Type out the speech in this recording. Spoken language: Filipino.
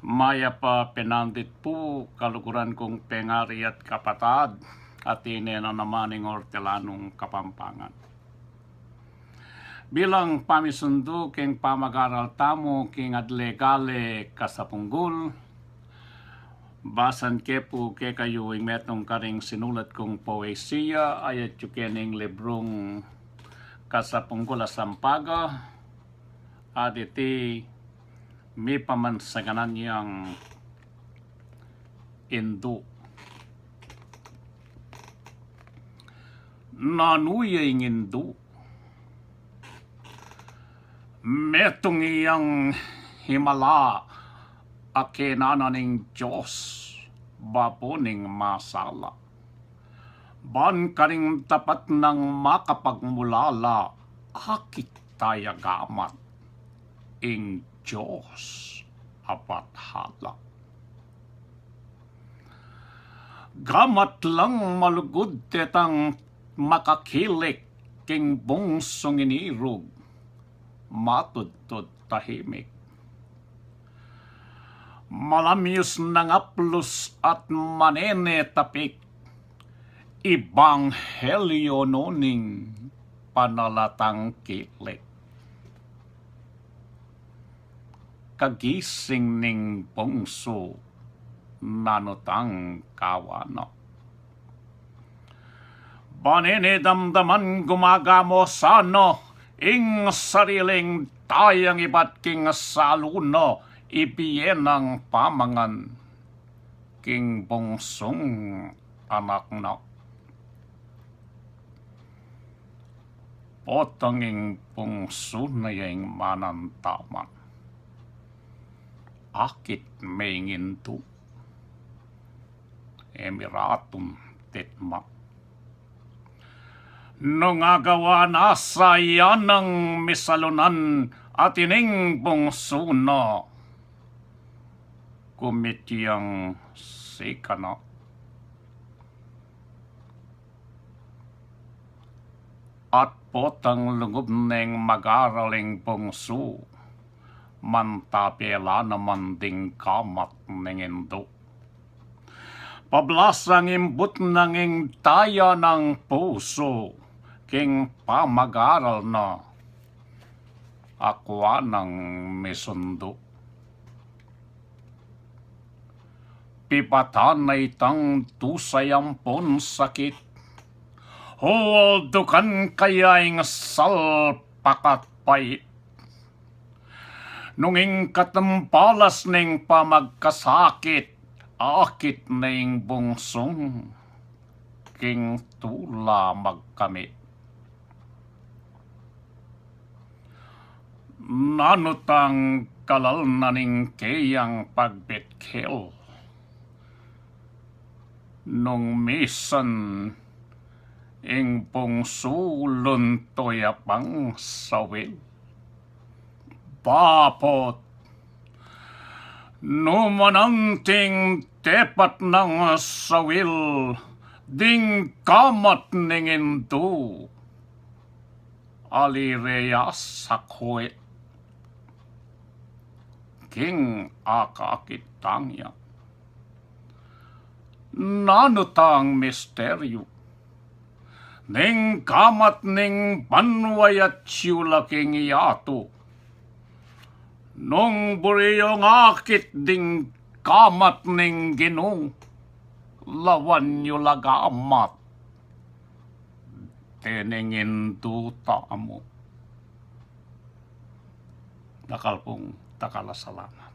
Maya pa pinandit po kalukuran kong pengari at kapatad at inena namaning ortelanong kapampangan. Bilang pamisundo king pamag-aral tamo king adlegale kasapunggol, basan ke po ke kayo ing metong karing sinulat kong poesiya ayat yukening librong kasapunggol asampaga at iti may pamansaganan niyang Indu. Nanu IngIndu. Metung iyang himala akinana ning Dios bapo ning masala. Ban karing dapat ng makapagmulala akit taya Gamat ing Dios Bathala. Gamat lang malugud detang makakilik king bungsung inirug matudtud tahimik. Malamyus ng aplus at manene tapik ibanghelyo noning panalatang kilik. Kagising ning bungso nanutang kawana. Manene damdaman gumagamo sano ing sariling tayang iba't king saluno ibiyenang pamangan king bungsung anak na. Potanging bungso na yung manantaman. Akit may IngIndu emiratum titma. Nung agawa na sa yanang misalunan at ining bungso na kumitiyang sikana. At potang lungub neng mag-araling bungso mantapela naman ding Gamat neng Indu. Pablasang imbut nanging taya ng puso king pamag-aral na akwa ng misundo. Pipatanay tang tusayampon sakit holdukan kayaing salpakat pait. Nunging katampalas ning pamagkasakit, akit ning bungsung, king tula magkamit. Nanutang kalal na ning kayang pagbitkil. Nung misan, ing bungso luntoya pang sawil. Bapot, numananting tepat ng sawil, ding Gamat neng Indu, alireya sakwit, king akakitangya. Nanutang misteryo, ning Gamat ning banwayat siyula king iyato, nung buriyong akit ding Gamat ning Guinu, lawan yu lagamat, teneng Indu tamo. Dakal pong takala salamat.